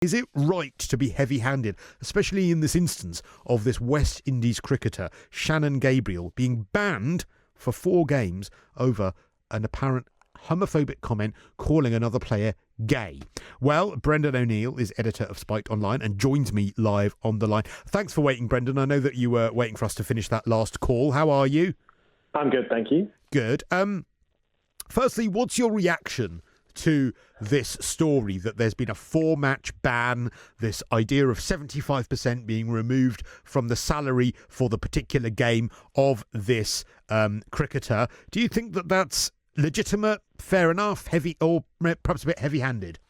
Is it right to be heavy-handed, especially in this instance of this West Indies cricketer, Shannon Gabriel, being banned for 4 games over an apparent homophobic comment calling another player gay? Well, Brendan O'Neill is editor of Spiked Online and joins me live on the line. Thanks for waiting, Brendan. I know that you were waiting for us to finish that last call. How are you? I'm good, thank you. Good. Firstly, what's your reaction to this story that there's been a 4-match ban, this idea of 75% being removed from the salary for the particular game of this cricketer? Do you think that that's legitimate, fair enough, heavy, or perhaps a bit heavy-handed?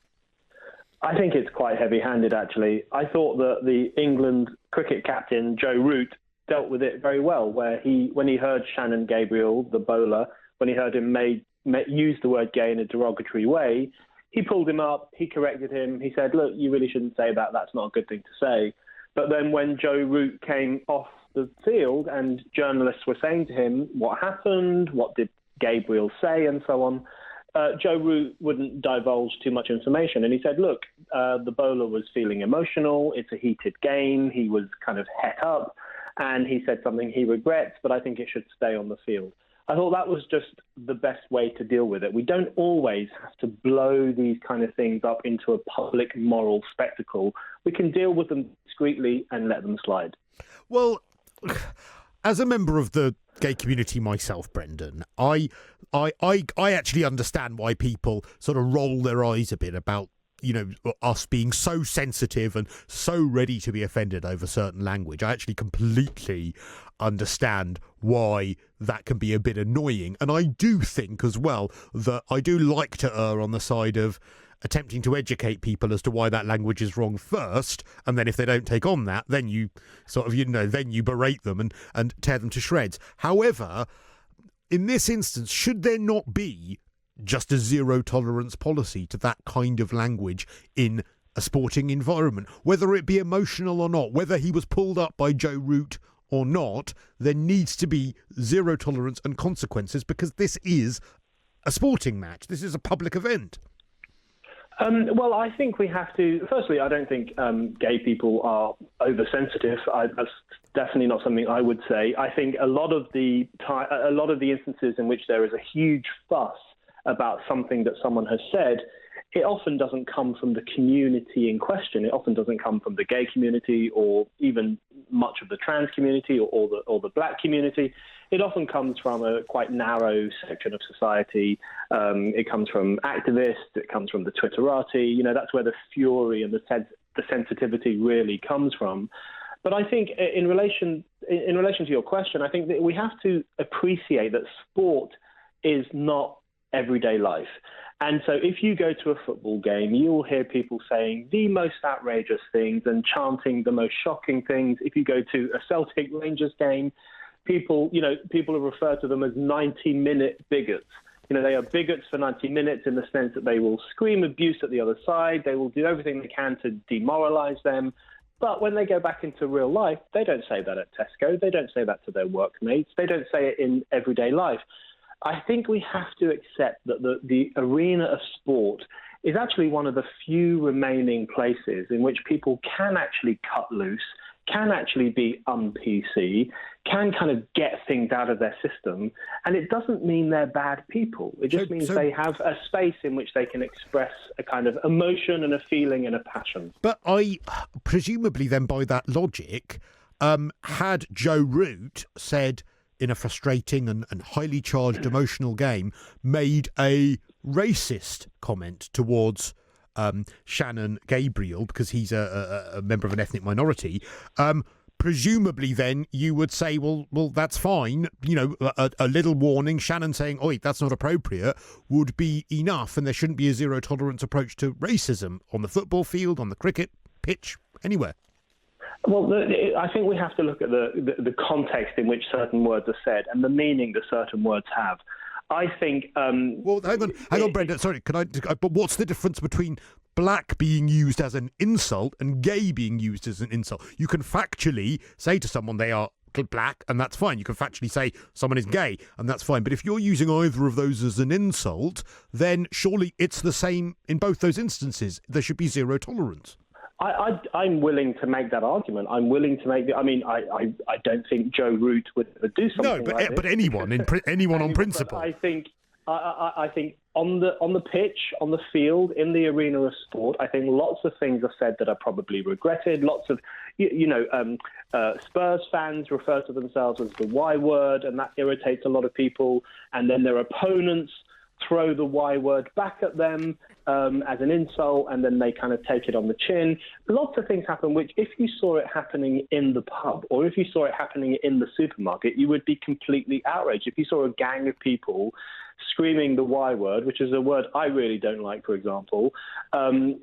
I think it's quite heavy-handed, actually. I thought that the England cricket captain, Joe Root, dealt with it very well, where when he heard Shannon Gabriel, the bowler, when he heard him use the word gay in a derogatory way, he pulled him up, he corrected him, he said, look, you really shouldn't say that, that's not a good thing to say. But then when Joe Root came off the field and journalists were saying to him what happened, what did Gabriel say, and so on, Joe Root wouldn't divulge too much information. And he said, look, the bowler was feeling emotional, it's a heated game, he was kind of het up, and he said something he regrets, but I think it should stay on the field. I thought that was just the best way to deal with it. We don't always have to blow these kind of things up into a public moral spectacle. We can deal with them discreetly and let them slide. Well, as a member of the gay community myself, Brendan, I actually understand why people sort of roll their eyes a bit about, you know, us being so sensitive and so ready to be offended over certain language. I actually completely understand why that can be a bit annoying. And I do think as well that I do like to err on the side of attempting to educate people as to why that language is wrong first. And then if they don't take on that, then you sort of, then you berate them and tear them to shreds. However, in this instance, should there not be just a zero tolerance policy to that kind of language in a sporting environment, whether it be emotional or not, whether he was pulled up by Joe Root or not? There needs to be zero tolerance and consequences, because this is a sporting match. This is a public event. Well, I think we have to. Firstly, I don't think gay people are oversensitive. That's definitely not something I would say. I think a lot of the instances in which there is a huge fuss about something that someone has said, it often doesn't come from the community in question. It often doesn't come from the gay community or even much of the trans community or the black community. It often comes from a quite narrow section of society. It comes from activists. It comes from the Twitterati. That's where the fury and the sensitivity really comes from. But I think in relation to your question, I think that we have to appreciate that sport is not everyday life. And so if you go to a football game, you will hear people saying the most outrageous things and chanting the most shocking things. If you go to a Celtic Rangers game, people have referred to them as 90-minute bigots. They are bigots for 90 minutes in the sense that they will scream abuse at the other side. They will do everything they can to demoralize them. But when they go back into real life, they don't say that at Tesco. They don't say that to their workmates. They don't say it in everyday life. I think we have to accept that the arena of sport is actually one of the few remaining places in which people can actually cut loose, can actually be un-PC, can kind of get things out of their system. And it doesn't mean they're bad people. It just means they have a space in which they can express a kind of emotion and a feeling and a passion. But presumably then by that logic, had Joe Root said in a frustrating and highly charged emotional game, made a racist comment towards Shannon Gabriel because he's a member of an ethnic minority, presumably then you would say, well, that's fine. A little warning, Shannon saying, "Oi, that's not appropriate," would be enough, and there shouldn't be a zero tolerance approach to racism on the football field, on the cricket pitch, anywhere. Well, I think we have to look at the context in which certain words are said and the meaning that certain words have. I think... well, hang on, Brendan. Sorry, but what's the difference between black being used as an insult and gay being used as an insult? You can factually say to someone they are black, and that's fine. You can factually say someone is gay, and that's fine. But if you're using either of those as an insult, then surely it's the same in both those instances. There should be zero tolerance. I'm willing to make that argument. I'm willing to make I don't think Joe Root would do something like this. But anyone on principle. I think on the pitch, on the field, in the arena of sport, I think lots of things are said that are probably regretted. Lots of, Spurs fans refer to themselves as the Y word, and that irritates a lot of people. And then their opponents throw the Y word back at them as an insult, and then they kind of take it on the chin. Lots of things happen which, if you saw it happening in the pub or if you saw it happening in the supermarket, you would be completely outraged. If you saw a gang of people screaming the Y word, which is a word I really don't like, for example,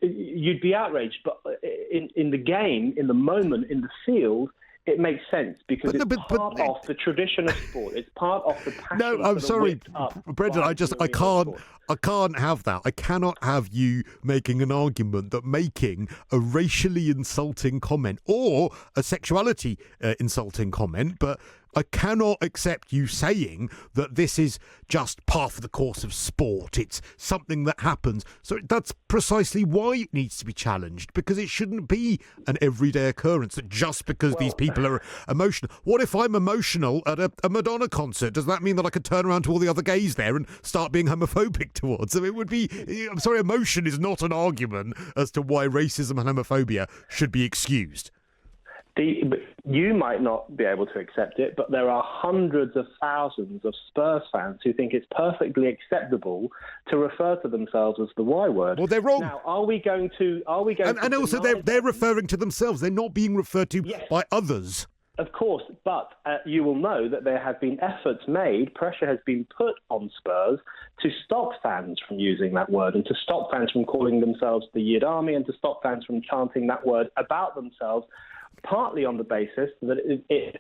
you'd be outraged. But in the game, in the moment, in the field, it makes sense because it's part of the tradition of sport. It's part of the passion. No, I'm sorry, Brendan. I can't have that. I cannot have you making an argument that making a racially insulting comment or a sexuality insulting comment, but I cannot accept you saying that this is just par for the course of sport. It's something that happens. So that's precisely why it needs to be challenged, because it shouldn't be an everyday occurrence that just because these people are emotional. What if I'm emotional at a Madonna concert? Does that mean that I could turn around to all the other gays there and start being homophobic towards them? It would be, I'm sorry, emotion is not an argument as to why racism and homophobia should be excused. You might not be able to accept it, but there are hundreds of thousands of Spurs fans who think it's perfectly acceptable to refer to themselves as the Y word. Well, they're wrong. Now, are we going to? And also, they're referring to themselves. They're not being referred to by others. Of course, but you will know that there have been efforts made, pressure has been put on Spurs to stop fans from using that word and to stop fans from calling themselves the Yid Army and to stop fans from chanting that word about themselves, partly on the basis that it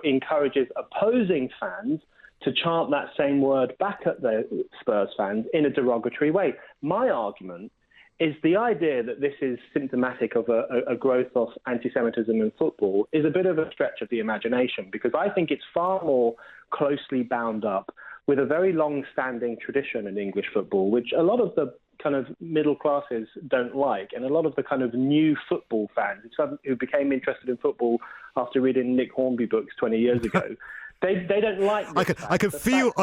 encourages opposing fans to chant that same word back at the Spurs fans in a derogatory way. My argument is the idea that this is symptomatic of a growth of anti-Semitism in football is a bit of a stretch of the imagination, because I think it's far more closely bound up with a very long-standing tradition in English football, which a lot of the kind of middle classes don't like, and a lot of the kind of new football fans who became interested in football after reading Nick Hornby books 20 years ago, they don't like this. I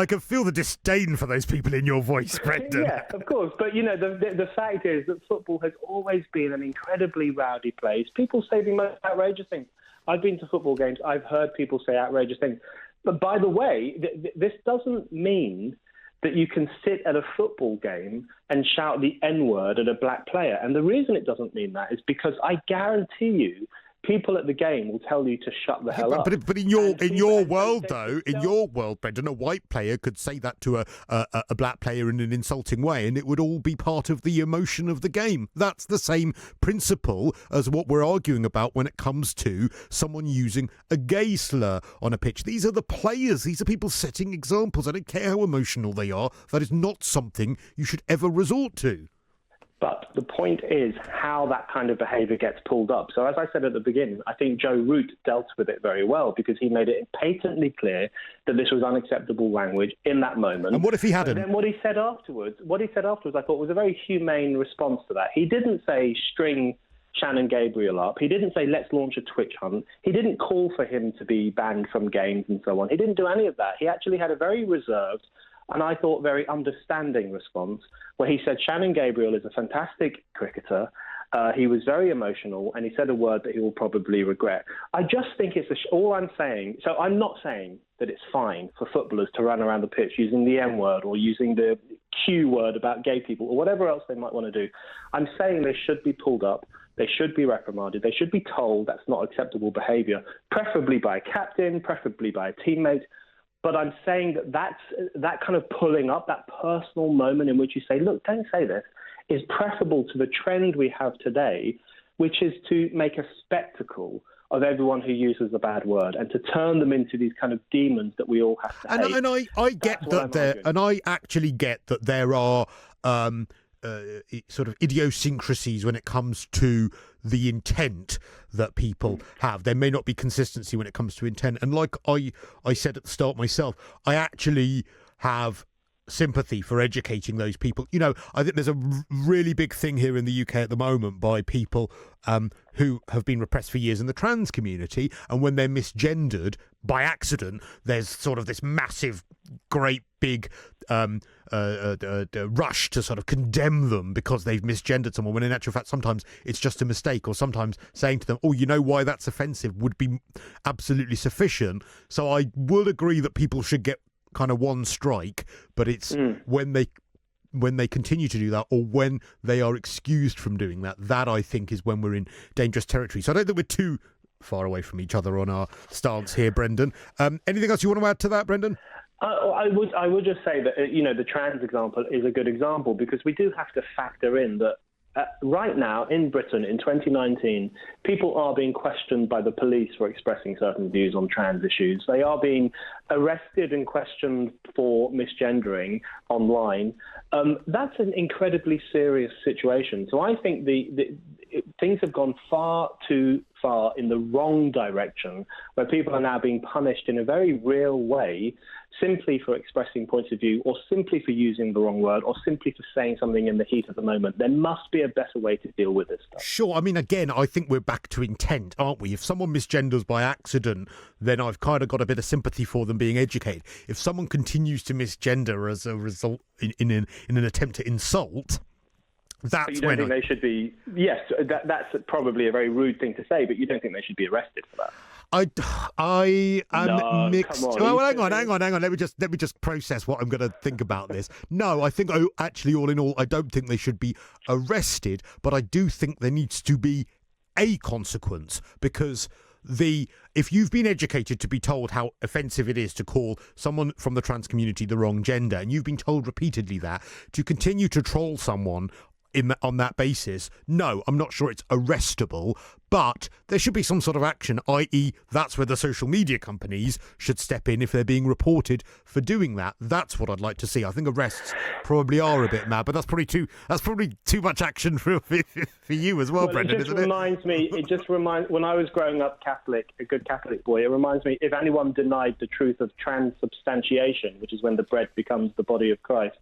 can feel the disdain for those people in your voice, Brendan. Yeah, of course. But, the fact is that football has always been an incredibly rowdy place. People say the most outrageous things. I've been to football games. I've heard people say outrageous things. But by the way, this doesn't mean that you can sit at a football game and shout the N-word at a black player. And the reason it doesn't mean that is because I guarantee you, people at the game will tell you to shut the hell up. But in your world, Brendan, a white player could say that to a black player in an insulting way, and it would all be part of the emotion of the game. That's the same principle as what we're arguing about when it comes to someone using a gay slur on a pitch. These are the players. These are people setting examples. I don't care how emotional they are. That is not something you should ever resort to. But the point is how that kind of behaviour gets pulled up. So as I said at the beginning, I think Joe Root dealt with it very well because he made it patently clear that this was unacceptable language in that moment. And what if he hadn't? And then what he said afterwards, I thought was a very humane response to that. He didn't say string Shannon Gabriel up. He didn't say let's launch a Twitch hunt. He didn't call for him to be banned from games and so on. He didn't do any of that. He actually had a very reserved and I thought very understanding response where he said Shannon Gabriel is a fantastic cricketer. He was very emotional, and he said a word that he will probably regret. I just think all I'm saying. So I'm not saying that it's fine for footballers to run around the pitch using the M word or using the Q word about gay people or whatever else they might want to do. I'm saying they should be pulled up. They should be reprimanded. They should be told that's not acceptable behaviour, preferably by a captain, preferably by a teammate. But I'm saying that kind of pulling up, that personal moment in which you say, look, don't say this, is preferable to the trend we have today, which is to make a spectacle of everyone who uses a bad word and to turn them into these kind of demons that we all have to hate. And I get that I actually get that there are sort of idiosyncrasies when it comes to the intent that people have. There may not be consistency when it comes to intent. And like I said at the start myself, I actually have sympathy for educating those people. You know, I think there's a really big thing here in the UK at the moment by people who have been repressed for years in the trans community, and when they're misgendered by accident, there's sort of this massive, great big rush to sort of condemn them because they've misgendered someone, when in actual fact sometimes it's just a mistake, or sometimes saying to them, oh, you know why that's offensive, would be absolutely sufficient. So I would agree that people should get kind of one strike, but it's when they continue to do that, or when they are excused from doing that, that I think is when we're in dangerous territory. So I don't think we're too far away from each other on our stance here, Brendan. Anything else you want to add to that, Brendan? I would just say that the trans example is a good example, because we do have to factor in that right now in Britain in 2019, people are being questioned by the police for expressing certain views on trans issues. They are being arrested and questioned for misgendering online. That's an incredibly serious situation. So I think things have gone far too far in the wrong direction, where people are now being punished in a very real way simply for expressing points of view, or simply for using the wrong word, or simply for saying something in the heat of the moment. There must be a better way to deal with this stuff. Sure. I mean, again, I think we're back to intent, aren't we? If someone misgenders by accident, then I've kind of got a bit of sympathy for them being educated. If someone continues to misgender as a result in an attempt to insult, that's you don't think they should be. Yes, that's probably a very rude thing to say, but you don't think they should be arrested for that. I am mixed. Come on. Oh, hang on. Let me just process what I'm going to think about this. No, I think actually, all in all, I don't think they should be arrested, but I do think there needs to be a consequence, because if you've been educated to be told how offensive it is to call someone from the trans community the wrong gender, and you've been told repeatedly that, to continue to troll someone on that basis, no, I'm not sure it's arrestable, but there should be some sort of action, i.e. that's where the social media companies should step in if they're being reported for doing that. That's what I'd like to see. I think arrests probably are a bit mad, but that's probably too much action for you as well, Brendan, isn't it? It just reminds, when I was growing up Catholic, a good Catholic boy, it reminds me, if anyone denied the truth of transubstantiation, which is when the bread becomes the body of Christ,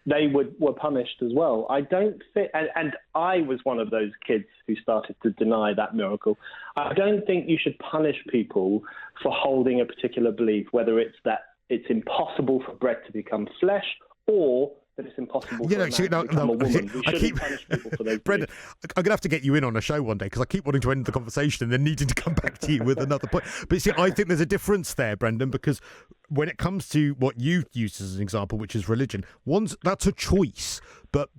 they were punished as well. I don't think, and I was one of those kids who started to deny that miracle. I don't think you should punish people for holding a particular belief, whether it's that it's impossible for bread to become flesh, or that it's impossible for a man to become a woman. We shouldn't punish people for those Brendan, I'm going to have to get you in on a show one day, because I keep wanting to end the conversation and then needing to come back to you with another point. But see, I think there's a difference there, Brendan, because when it comes to what you used as an example, which is religion, that's a choice. But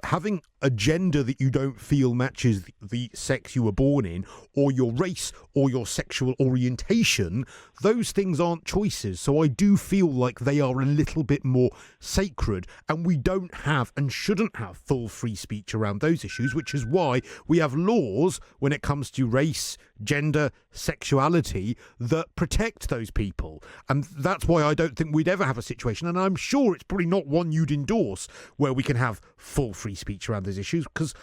having a gender that you don't feel matches the sex you were born in, or your race, or your sexual orientation, those things aren't choices. So I do feel like they are a little bit more sacred, and we don't have and shouldn't have full free speech around those issues, which is why we have laws when it comes to race, gender, sexuality that protect those people. And that's why I don't think we'd ever have a situation, and I'm sure it's probably not one you'd endorse, where we can have full free speech around those issues, because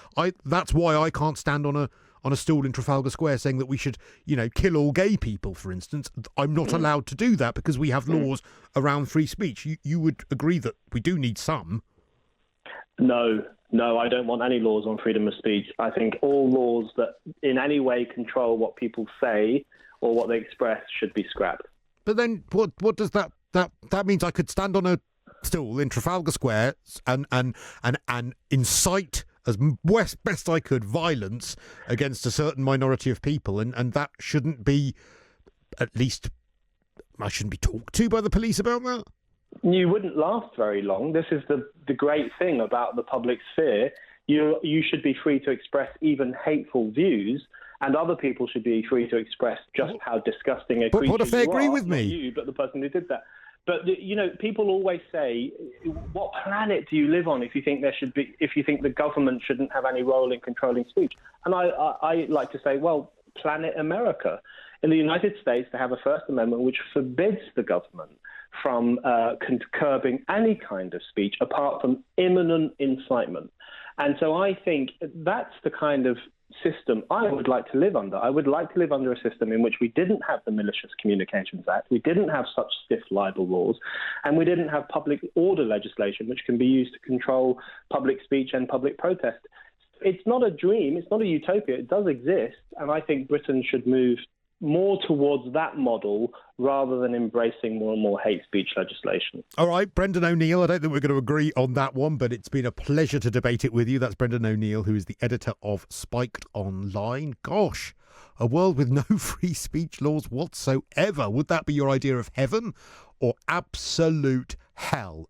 that's why I can't stand on a stool in Trafalgar Square saying that we should, kill all gay people, for instance. I'm not allowed to do that because we have laws around free speech. You would agree that we do need some. No, I don't want any laws on freedom of speech. I think all laws that in any way control what people say or what they express should be scrapped. But then what does that means? I could stand on a stool in Trafalgar Square and incite as best I could violence against a certain minority of people, and that shouldn't be, at least I shouldn't be talked to by the police about that. You wouldn't last very long. This is the great thing about the public sphere. You should be free to express even hateful views, and other people should be free to express just how disgusting a creature you are. But what if they agree with me? Not you, but the person who did that. But people always say, "What planet do you live on?" If you think the government shouldn't have any role in controlling speech, and I like to say, well, planet America. In the United States, they have a First Amendment which forbids the government from curbing any kind of speech apart from imminent incitement. And so I think that's the kind of system I would like to live under. I would like to live under a system in which we didn't have the Malicious Communications Act, we didn't have such stiff libel laws, and we didn't have public order legislation which can be used to control public speech and public protest. It's not a dream, it's not a utopia, it does exist, and I think Britain should move more towards that model rather than embracing more and more hate speech legislation. All right, Brendan O'Neill, I don't think we're going to agree on that one, but it's been a pleasure to debate it with you. That's Brendan O'Neill, who is the editor of Spiked Online. Gosh, a world with no free speech laws whatsoever. Would that be your idea of heaven or absolute hell?